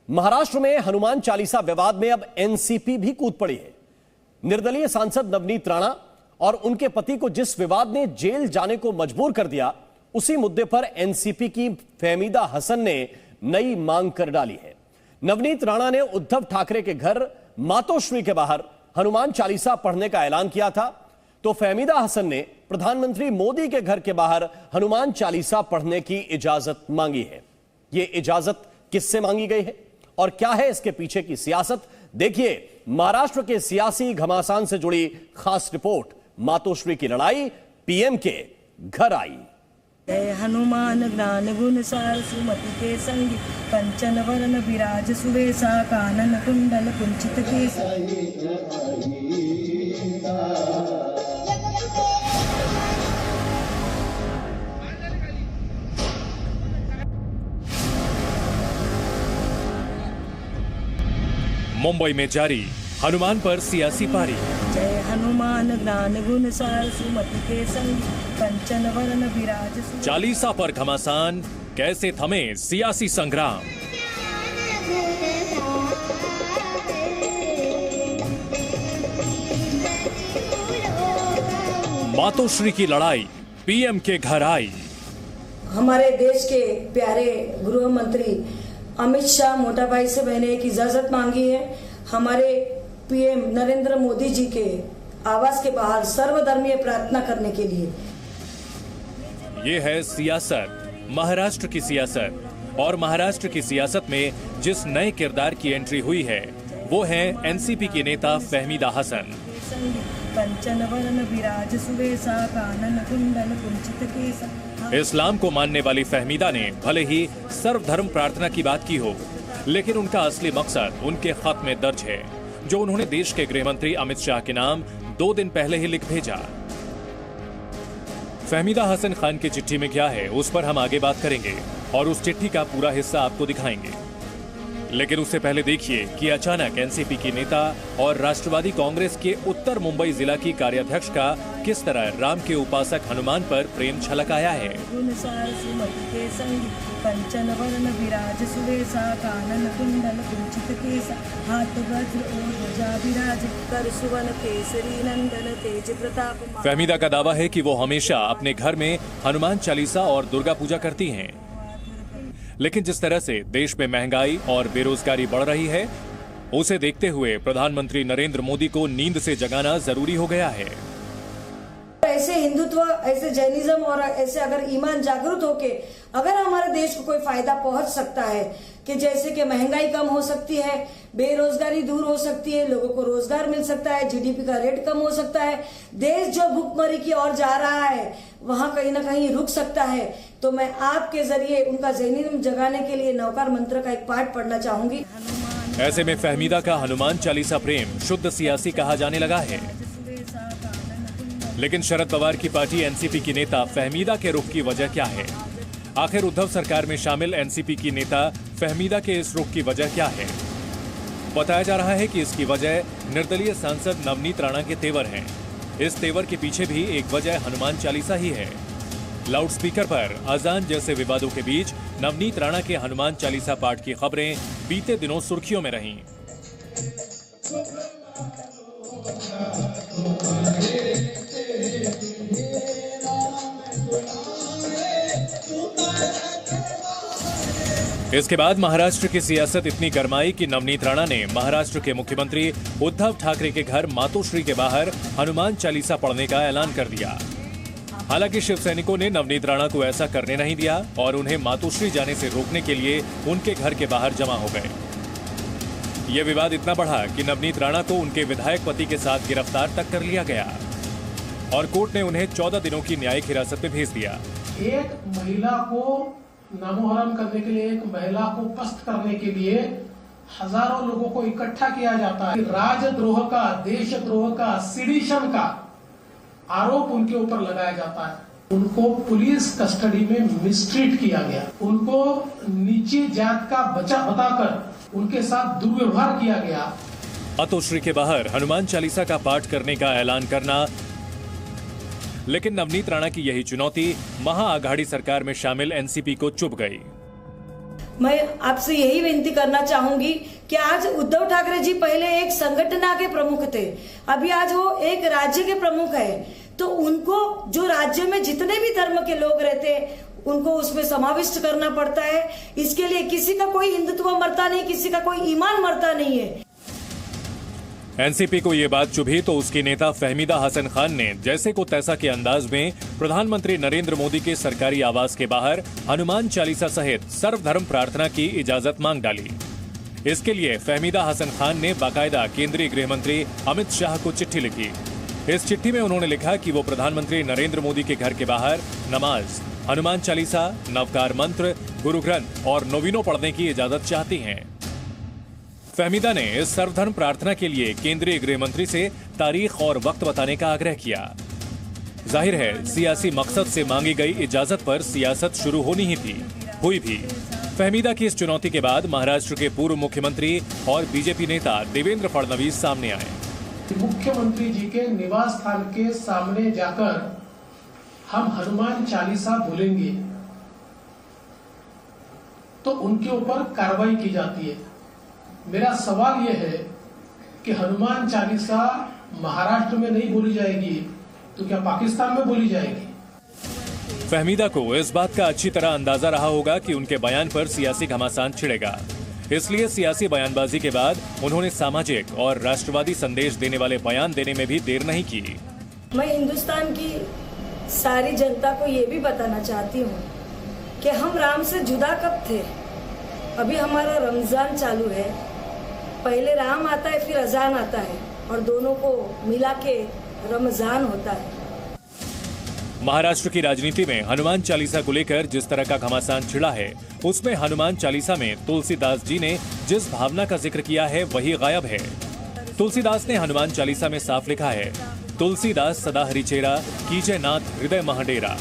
महाराष्ट्र में हनुमान चालीसा विवाद में अब एनसीपी भी कूद पड़ी है। निर्दलीय सांसद नवनीत राणा और उनके पति को जिस विवाद ने जेल जाने को मजबूर कर दिया, उसी मुद्दे पर एनसीपी की फहमीदा हसन ने नई मांग कर डाली है। नवनीत राणा ने उद्धव ठाकरे के घर मातोश्री के बाहर हनुमान चालीसा पढ़ने का ऐलान किया था, तो फहमीदा हसन ने प्रधानमंत्री मोदी के घर के बाहर हनुमान चालीसा पढ़ने की इजाजत मांगी है। यह इजाजत किससे मांगी गई है और क्या है इसके पीछे की सियासत, देखिए महाराष्ट्र के सियासी घमासान से जुड़ी खास रिपोर्ट। मातोश्री की लड़ाई पीएम के घर आई। जय हनुमान ज्ञान गुण सार सुमति के संगी, कंचन वरण विराज सुवेशा, कानन कुंडल कुंचित केश। मुंबई में जारी हनुमान पर सियासी पारी। जय हनुमान ज्ञान गुण सार सुमति के संगी, कंचन वरण विराज। चालीसा पर घमासान, कैसे थमे सियासी संग्राम। मातोश्री की लड़ाई पीएम के घर आई। हमारे देश के प्यारे गृह मंत्री अमित शाह मोटा भाई से मैंने एक इजाजत मांगी है। हमारे पीएम नरेंद्र मोदी जी के आवास के बाहर सर्वधर्मीय प्रार्थना करने के लिए। ये है सियासत, महाराष्ट्र की सियासत। और महाराष्ट्र की सियासत में जिस नए किरदार की एंट्री हुई है वो है एनसीपी की नेता फहमीदा हसन। इस्लाम को मानने वाली फहमीदा ने भले ही सर्वधर्म प्रार्थना की बात की हो, लेकिन उनका असली मकसद उनके खत में दर्ज है, जो उन्होंने देश के गृह मंत्री अमित शाह के नाम 2 दिन पहले ही लिख भेजा। फहमीदा हसन खान की चिट्ठी में क्या है उस पर हम आगे बात करेंगे और उस चिट्ठी का पूरा हिस्सा आपको दिखाएंगे। लेकिन उससे पहले देखिए कि अचानक एनसीपी की नेता और राष्ट्रवादी कांग्रेस के उत्तर मुंबई जिला की कार्याध्यक्ष का किस तरह राम के उपासक हनुमान पर प्रेम छलक आया है। फहमीदा का दावा है कि वो हमेशा अपने घर में हनुमान चालीसा और दुर्गा पूजा करती हैं। लेकिन जिस तरह से देश में महंगाई और बेरोजगारी बढ़ रही है, उसे देखते हुए प्रधानमंत्री नरेंद्र मोदी को नींद से जगाना जरूरी हो गया है। ऐसे हिंदुत्व, ऐसे जैनिज्म और ऐसे अगर ईमान जागरूक होके अगर हमारे देश को कोई फायदा पहुंच सकता है कि जैसे कि महंगाई कम हो सकती है, बेरोजगारी दूर हो सकती है, लोगों को रोजगार मिल सकता है, जीडीपी का रेट कम हो सकता है, देश जो भूखमरी की ओर जा रहा है वहां कहीं ना कहीं रुक सकता है, तो मैं आपके जरिए उनका जैनिज्म जगाने के लिए नवकार मंत्र का एक पाठ पढ़ना चाहूंगी। ऐसे में फहमीदा का हनुमान चालीसा प्रेम शुद्ध सियासी कहा जाने लगा है। लेकिन शरद पवार की पार्टी एनसीपी की नेता फहमीदा के रुख की वजह क्या है? आखिर उद्धव सरकार में शामिल एनसीपी की नेता फहमीदा के इस रुख की वजह क्या है? बताया जा रहा है कि इसकी वजह निर्दलीय सांसद नवनीत राणा के तेवर हैं। इस तेवर के पीछे भी एक वजह हनुमान चालीसा ही है। लाउडस्पीकर पर अजान जैसे विवादों के बीच नवनीत राणा के हनुमान चालीसा पाठ की खबरें बीते दिनों सुर्खियों में रहीं। इसके बाद महाराष्ट्र की सियासत इतनी गरमाई कि नवनीत राणा ने महाराष्ट्र के मुख्यमंत्री उद्धव ठाकरे के घर मातोश्री के बाहर हनुमान चालीसा पढ़ने का ऐलान कर दिया। हालांकि शिव सैनिकों ने नवनीत राणा को ऐसा करने नहीं दिया और उन्हें मातोश्री जाने से रोकने के लिए उनके घर के बाहर जमा हो गए। यह विवाद इतना बढ़ा कि नवनीत राणा को उनके विधायक पति के साथ गिरफ्तार तक कर लिया गया और कोर्ट ने उन्हें 14 दिनों की न्यायिक हिरासत में भेज दिया। एक महिला को नामोहरम करने के लिए, एक महिला को पस्त करने के लिए हजारों लोगों को इकट्ठा किया जाता है। राजद्रोह का, देशद्रोह का, सिडिशन का आरोप उनके ऊपर लगाया जाता है। उनको पुलिस कस्टडी में मिसट्रीट किया गया, उनको नीची जात का बच्चा बताकर उनके साथ दुर्व्यवहार किया गया। मातोश्री के बाहर हनुमान चालीसा का पाठ करने का ऐलान करना, लेकिन नवनीत राणा की यही चुनौती महाआघाड़ी सरकार में शामिल एनसीपी को चुभ गई। मैं आपसे यही विनती करना चाहूंगी कि आज उद्धव ठाकरे जी पहले एक संगठन के प्रमुख थे, अभी आज वो एक राज्य के प्रमुख है। तो उनको जो राज्य में जितने भी धर्म के लोग रहते हैं उनको उसमें समाविष्ट करना पड़ता है। इसके लिए किसी का कोई हिंदुत्व मरता नहीं, किसी का कोई ईमान मरता नहीं है। एनसीपी को ये बात चुभी तो उसकी नेता फहमीदा हसन खान ने जैसे को तैसा के अंदाज में प्रधानमंत्री नरेंद्र मोदी के सरकारी आवास के बाहर हनुमान चालीसा सहित सर्वधर्म प्रार्थना की इजाजत मांग डाली। इसके लिए फहमीदा हसन खान ने बाकायदा केंद्रीय गृह मंत्री अमित शाह को चिट्ठी लिखी। इस चिट्ठी में उन्होंने लिखा कि वो प्रधानमंत्री नरेंद्र मोदी के घर के बाहर नमाज, हनुमान चालीसा, नवकार मंत्र, गुरु ग्रंथ और नोविनो पढ़ने की इजाजत चाहती हैं। फहमीदा ने इस सर्वधर्म प्रार्थना के लिए केंद्रीय गृह मंत्री से तारीख और वक्त बताने का आग्रह किया। जाहिर है सियासी मकसद से मांगी गई इजाजत पर सियासत शुरू होनी ही थी, हुई भी। फहमीदा की इस चुनौती के बाद महाराष्ट्र के पूर्व मुख्यमंत्री और बीजेपी नेता देवेंद्र फडणवीस सामने आए। मुख्यमंत्री जी के निवास स्थान के सामने जाकर हम हनुमान चालीसा बोलेंगे तो उनके ऊपर कार्रवाई की जाती है। मेरा सवाल यह है कि हनुमान चालीसा महाराष्ट्र में नहीं बोली जाएगी तो क्या पाकिस्तान में बोली जाएगी? फहमीदा को इस बात का अच्छी तरह अंदाजा रहा होगा कि उनके बयान पर सियासी घमासान छिड़ेगा, इसलिए सियासी बयानबाजी के बाद उन्होंने सामाजिक और राष्ट्रवादी संदेश देने वाले बयान देने में भी देर नहीं की। मैं हिंदुस्तान की सारी जनता को ये भी बताना चाहती हूँ कि हम राम से जुदा कब थे। अभी हमारा रमजान चालू है, पहले राम आता है फिर अजान आता है और दोनों को मिला के रमजान होता है। महाराष्ट्र की राजनीति में हनुमान चालीसा को लेकर जिस तरह का घमासान छिड़ा है, उसमें हनुमान चालीसा में तुलसीदास जी ने जिस भावना का जिक्र किया है वही गायब है। तुलसीदास ने हनुमान चालीसा में साफ लिखा है, तुलसीदास सदा हरिचेरा कीजे नाथ हृदय महाडेरा,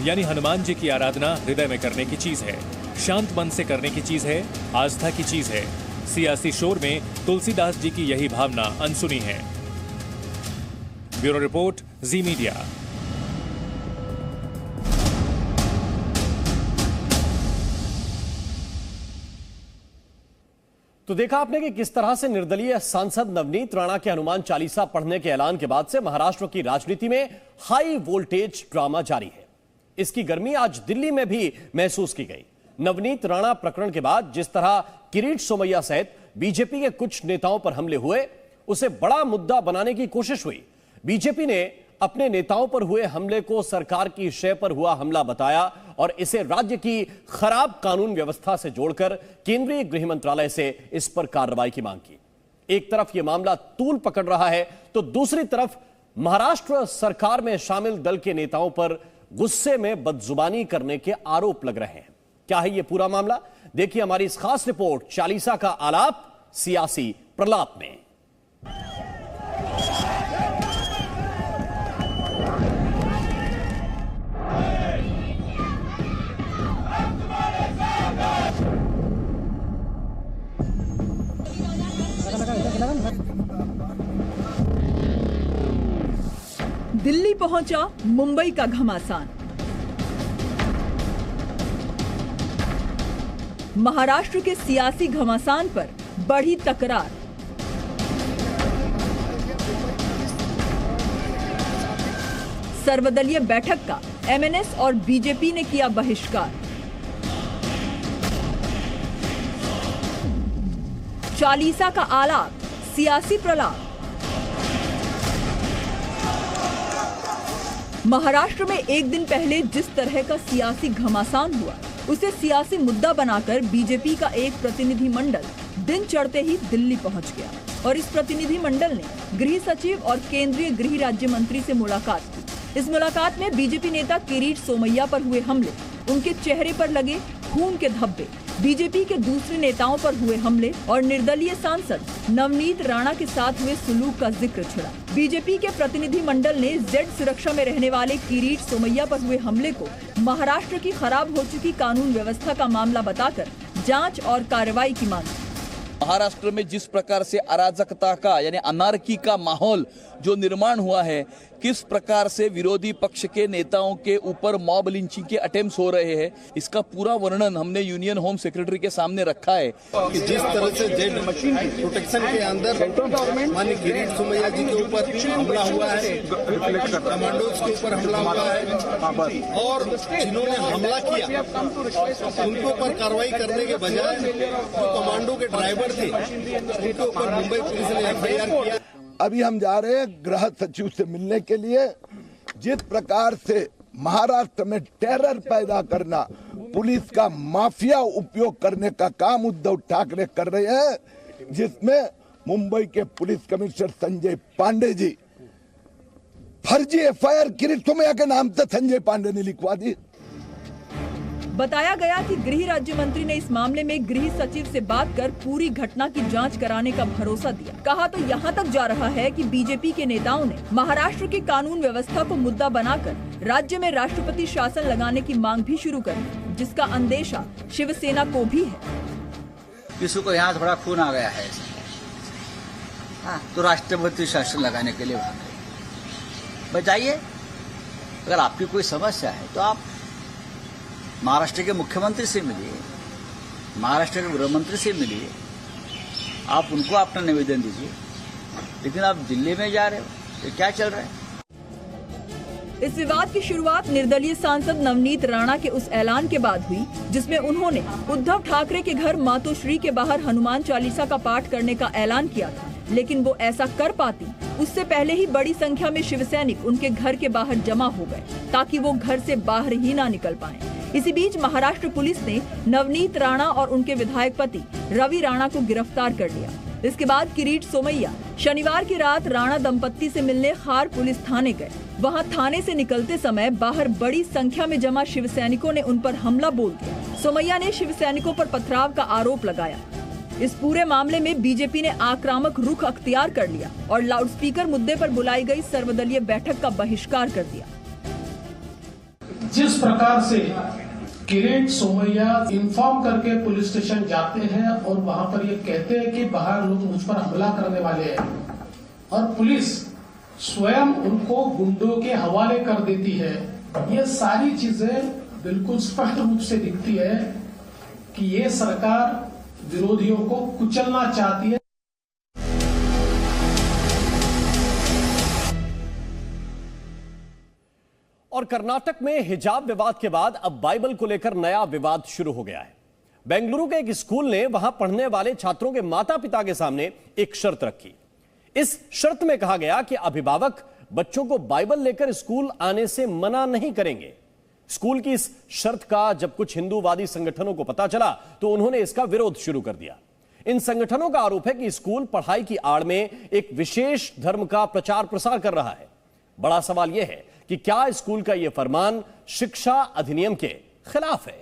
यानी हनुमान जी की आराधना हृदय में करने की चीज है, शांत मन से करने की चीज है, आस्था की चीज है। सियासी शोर में तुलसीदास जी की यही भावना अनसुनी है। ब्यूरो रिपोर्ट, जी मीडिया। तो देखा आपने कि किस तरह से निर्दलीय सांसद नवनीत राणा के हनुमान चालीसा पढ़ने के ऐलान के बाद से महाराष्ट्र की राजनीति में हाई वोल्टेज ड्रामा जारी है। इसकी गर्मी आज दिल्ली में भी महसूस की गई। नवनीत राणा प्रकरण के बाद जिस तरह किरीट सोमैया सहित बीजेपी के कुछ नेताओं पर हमले हुए, उसे बड़ा मुद्दा बनाने की कोशिश हुई। बीजेपी ने अपने नेताओं पर हुए हमले को सरकार की शय पर हुआ हमला बताया और इसे राज्य की खराब कानून व्यवस्था से जोड़कर केंद्रीय गृह मंत्रालय से इस पर कार्रवाई की मांग की। एक तरफ यह मामला तूल पकड़ रहा है तो दूसरी तरफ महाराष्ट्र सरकार में शामिल दल के नेताओं पर गुस्से में बदजुबानी करने के आरोप लग रहे हैं। क्या है यह पूरा मामला? देखिए हमारी इस खास रिपोर्ट चालीसा का आलाप सियासी प्रलाप में। दिल्ली पहुंचा मुंबई का घमासान। महाराष्ट्र के सियासी घमासान पर बढ़ी तकरार। सर्वदलीय बैठक का एमएनएस और बीजेपी ने किया बहिष्कार। चालीसा का आलाप सियासी प्रलाप। महाराष्ट्र में एक दिन पहले जिस तरह का सियासी घमासान हुआ, उसे सियासी मुद्दा बनाकर बीजेपी का एक प्रतिनिधि मंडल दिन चढ़ते ही दिल्ली पहुंच गया और इस प्रतिनिधि मंडल ने गृह सचिव और केंद्रीय गृह राज्य मंत्री से मुलाकात की। इस मुलाकात में बीजेपी नेता किरीट सोमैया पर हुए हमले, उनके चेहरे पर लगे खून के धब्बे, बीजेपी के दूसरे नेताओं पर हुए हमले और निर्दलीय सांसद नवनीत राणा के साथ हुए सुलूक का जिक्र छिड़ा। बीजेपी के प्रतिनिधि मंडल ने जेड सुरक्षा में रहने वाले किरीट सोमैया पर हुए हमले को महाराष्ट्र की खराब हो चुकी कानून व्यवस्था का मामला बताकर जांच और कार्रवाई की मांग। महाराष्ट्र में जिस प्रकार से अराजकता का यानी अनार्की का माहौल जो निर्माण हुआ है, किस प्रकार से विरोधी पक्ष के नेताओं के ऊपर मॉब लिंचिंग के अटेम्प्ट्स हो रहे हैं, इसका पूरा वर्णन हमने यूनियन होम सेक्रेटरी के सामने रखा है। कि जिस तरह से जेड प्रोटेक्शन के अंदर माननीय किरीट सोमैया जी के ऊपर हमला हुआ है, कमांडोज के ऊपर हमला हुआ है, और जिन्होंने हमला किया उनके ऊपर कार्रवाई करने के बजाय जो कमांडो के ड्राइवर थे उनके ऊपर मुंबई पुलिस ने एफआईआर किया। अभी हम जा रहे हैं गृह सचिव से मिलने के लिए। जिस प्रकार से महाराष्ट्र में टेरर पैदा करना, पुलिस का माफिया उपयोग करने का काम उद्धव ठाकरे कर रहे हैं, जिसमें मुंबई के पुलिस कमिश्नर संजय पांडे जी फर्जी एफआईआर किरीट सोमैया के नाम से संजय पांडे ने लिखवा दी। बताया गया कि गृह राज्य मंत्री ने इस मामले में गृह सचिव से बात कर पूरी घटना की जांच कराने का भरोसा दिया। कहा तो यहाँ तक जा रहा है कि बीजेपी के नेताओं ने महाराष्ट्र की कानून व्यवस्था को मुद्दा बनाकर राज्य में राष्ट्रपति शासन लगाने की मांग भी शुरू कर दी, जिसका अंदेशा शिवसेना को भी है। किसी को यहाँ थोड़ा खून आ गया है तो राष्ट्रपति शासन लगाने के लिए भाग गए। बचाइए, अगर आपकी कोई समस्या है तो आप महाराष्ट्र के मुख्यमंत्री से मिलिए, महाराष्ट्र के गृह मंत्री से मिलिए, आप उनको अपना निवेदन दीजिए। लेकिन आप दिल्ली में जा रहे हो, ये क्या चल रहा है? इस विवाद की शुरुआत निर्दलीय सांसद नवनीत राणा के उस ऐलान के बाद हुई, जिसमें उन्होंने उद्धव ठाकरे के घर मातोश्री के बाहर हनुमान चालीसा का पाठ करने का ऐलान किया था। लेकिन वो ऐसा कर पाती उससे पहले ही बड़ी संख्या में शिवसैनिक उनके घर के बाहर जमा हो गए, ताकि वो घर से बाहर ही ना निकल पाए। इसी बीच महाराष्ट्र पुलिस ने नवनीत राणा और उनके विधायक पति रवि राणा को गिरफ्तार कर लिया। इसके बाद किरीट सोमैया शनिवार की रात राणा दंपत्ति से मिलने खार पुलिस थाने गए। वहां थाने से निकलते समय बाहर बड़ी संख्या में जमा शिवसैनिकों ने उन पर हमला बोल दिया। सोमैया ने शिवसैनिकों पर पथराव का आरोप लगाया। इस पूरे मामले में बीजेपी ने आक्रामक रुख अख्तियार कर लिया और लाउडस्पीकर मुद्दे पर बुलाई गई सर्वदलीय बैठक का बहिष्कार कर दिया। जिस प्रकार से किरीट सोमैया इन्फॉर्म करके पुलिस स्टेशन जाते हैं और वहां पर ये कहते हैं कि बाहर लोग मुझ पर हमला करने वाले हैं, और पुलिस स्वयं उनको गुंडों के हवाले कर देती है, ये सारी चीजें बिल्कुल स्पष्ट रूप से दिखती है कि ये सरकार विरोधियों को कुचलना चाहती है। और कर्नाटक में हिजाब विवाद के बाद अब बाइबल को लेकर नया विवाद शुरू हो गया है। बेंगलुरु के एक स्कूल ने वहां पढ़ने वाले छात्रों के माता पिता के सामने एक शर्त रखी। इस शर्त में कहा गया कि अभिभावक बच्चों को बाइबल लेकर स्कूल आने से मना नहीं करेंगे। स्कूल की इस शर्त का जब कुछ हिंदूवादी संगठनों को पता चला तो उन्होंने इसका विरोध शुरू कर दिया। इन संगठनों का आरोप है कि स्कूल पढ़ाई की आड़ में एक विशेष धर्म का प्रचार प्रसार कर रहा है। बड़ा सवाल यह है कि क्या स्कूल का यह फरमान शिक्षा अधिनियम के खिलाफ है?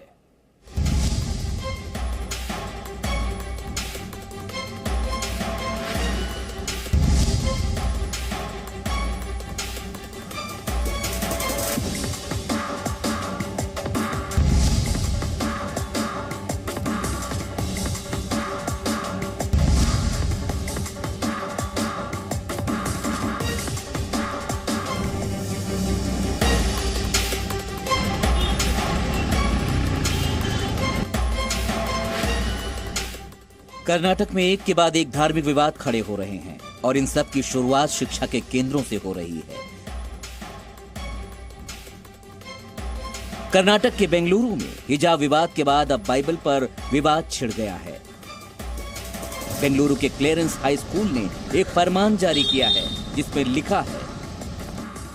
कर्नाटक में एक के बाद एक धार्मिक विवाद खड़े हो रहे हैं और इन सब की शुरुआत शिक्षा के केंद्रों से हो रही है। कर्नाटक के बेंगलुरु में हिजाब विवाद के बाद अब बाइबल पर विवाद छिड़ गया है। बेंगलुरु के क्लेरेंस हाई स्कूल ने एक फरमान जारी किया है जिसमें लिखा है,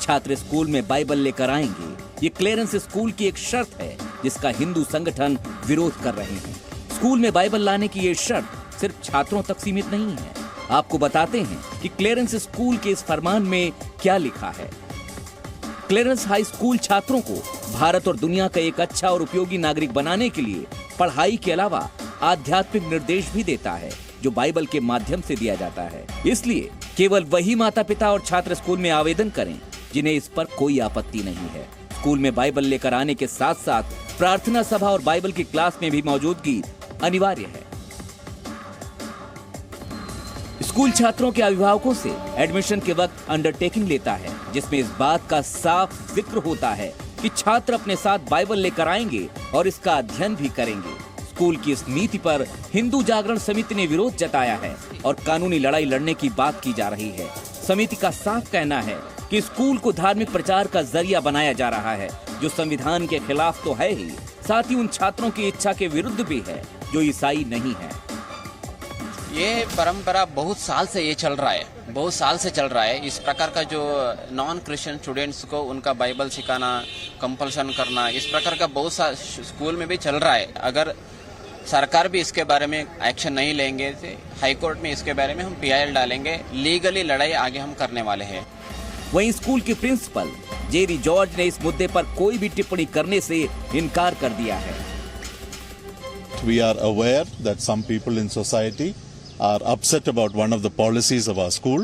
छात्र स्कूल में बाइबल लेकर आएंगे। ये क्लेरेंस स्कूल की एक शर्त है जिसका हिंदू संगठन विरोध कर रहे हैं। स्कूल में बाइबल लाने की ये शर्त सिर्फ छात्रों तक सीमित नहीं है। आपको बताते हैं कि क्लेरेंस स्कूल के इस फरमान में क्या लिखा है। क्लेरेंस हाई स्कूल छात्रों को भारत और दुनिया का एक अच्छा और उपयोगी नागरिक बनाने के लिए पढ़ाई के अलावा आध्यात्मिक निर्देश भी देता है जो बाइबल के माध्यम से दिया जाता है। इसलिए केवल वही माता पिता और छात्र स्कूल में आवेदन करें जिन्हें इस पर कोई आपत्ति नहीं है। स्कूल में बाइबल लेकर आने के साथ साथ प्रार्थना सभा और बाइबल की क्लास में भी मौजूदगी अनिवार्य है। स्कूल छात्रों के अभिभावकों से एडमिशन के वक्त अंडरटेकिंग लेता है, जिसमें इस बात का साफ जिक्र होता है कि छात्र अपने साथ बाइबल लेकर आएंगे और इसका अध्ययन भी करेंगे। स्कूल की इस नीति पर हिंदू जागरण समिति ने विरोध जताया है और कानूनी लड़ाई लड़ने की बात की जा रही है। समिति का साफ कहना है कि स्कूल को धार्मिक प्रचार का जरिया बनाया जा रहा है, जो संविधान के खिलाफ तो है ही, साथ ही उन छात्रों की इच्छा के विरुद्ध भी है जो ईसाई नहीं है। ये परंपरा बहुत साल से ये चल रहा है, बहुत साल से चल रहा है। इस प्रकार का जो नॉन क्रिश्चियन स्टूडेंट्स को उनका बाइबल सिखाना, कंपल्शन करना, इस प्रकार का बहुत सा स्कूल में भी चल रहा है। अगर सरकार भी इसके बारे में एक्शन नहीं लेंगे, हाई कोर्ट में इसके बारे में हम PIL डालेंगे। लीगली लड़ाई आगे हम करने वाले हैं। वहीं स्कूल के प्रिंसिपल जेरी जॉर्ज ने इस मुद्दे पर कोई भी टिप्पणी करने से इनकार कर दिया है। We are aware that some people in society are upset about one of the policies of our school.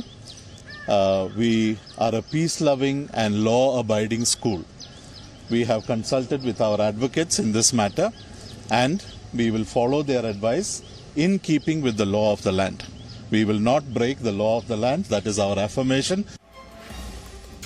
We are a peace-loving and law-abiding school. We have consulted with our advocates in this matter, and we will follow their advice in keeping with the law of the land. We will not break the law of the land. That is our affirmation.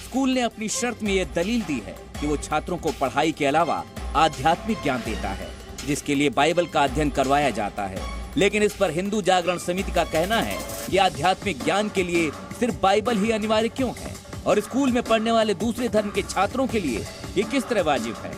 School ने अपनी शर्त में यह दलील दी है कि वो छात्रों को पढ़ाई के अलावा आध्यात्मिक ज्ञान देता है, जिसके लिए बाइबल का अध्ययन करवाया जाता है। लेकिन इस पर हिंदू जागरण समिति का कहना है कि आध्यात्मिक ज्ञान के लिए सिर्फ बाइबल ही अनिवार्य क्यों है, और स्कूल में पढ़ने वाले दूसरे धर्म के छात्रों के लिए ये किस तरह वाजिब है।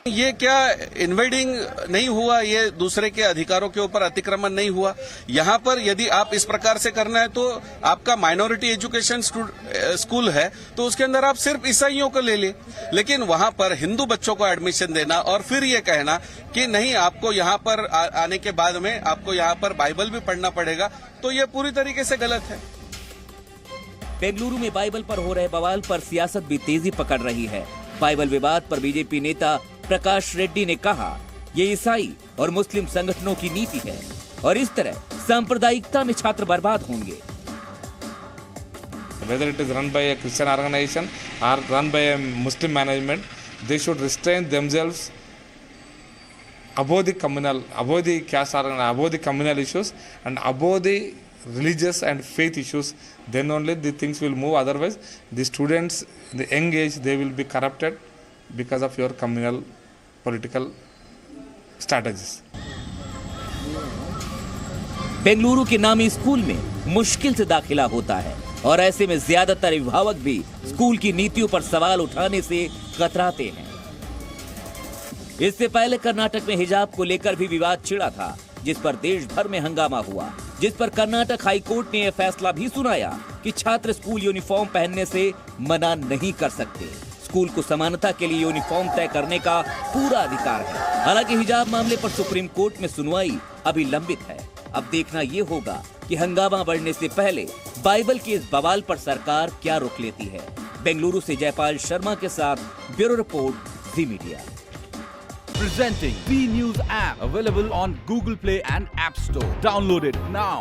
ये क्या इन्वेडिंग नहीं हुआ, ये दूसरे के अधिकारों के ऊपर अतिक्रमण नहीं हुआ। यहाँ पर यदि आप इस प्रकार से करना है तो आपका माइनॉरिटी एजुकेशन स्कूल है तो उसके अंदर आप सिर्फ ईसाइयों को ले ले, लेकिन वहाँ पर हिंदू बच्चों को एडमिशन देना और फिर ये कहना कि नहीं आपको यहाँ पर आने के बाद में आपको यहाँ पर बाइबल भी पढ़ना पड़ेगा, तो ये पूरी तरीके से गलत है। बेंगलुरु में बाइबल पर हो रहे बवाल पर सियासत भी तेजी पकड़ रही है। बाइबल विवाद पर बीजेपी नेता प्रकाश रेड्डी ने कहा, ये ईसाई और मुस्लिम संगठनों की नीति है और इस तरह सांप्रदायिकता में छात्र बर्बाद होंगे। Whether it is run by a Christian organization or run by a Muslim management, they should restrain themselves above the communal, above the caste organization, above the communal issues and above the religious and faith issues. Then only the things will move. Otherwise, the students, the young age, they will be corrupted because of your communal political strategies. Bengaluru के नामी school में मुश्किल से दाखिला होता है और ऐसे में ज्यादातर अभिभावक भी स्कूल की नीतियों पर सवाल उठाने से कतराते हैं। इससे पहले कर्नाटक में हिजाब को लेकर भी विवाद छिड़ा था, जिस पर देश भर में हंगामा हुआ, जिस पर कर्नाटक हाई कोर्ट ने यह फैसला भी सुनाया कि छात्र स्कूल यूनिफॉर्म पहनने से मना नहीं कर सकते। स्कूल को समानता के लिए यूनिफॉर्म तय करने का पूरा अधिकार है। हालांकि हिजाब मामले पर सुप्रीम कोर्ट में सुनवाई अभी लंबित है। अब देखना ये होगा कि हंगामा बढ़ने से पहले बाइबल के इस बवाल पर सरकार क्या रुख लेती है। बेंगलुरु से जयपाल शर्मा के साथ bureau report, ji media. Presenting B News app, available on Google Play and App Store. Download it now.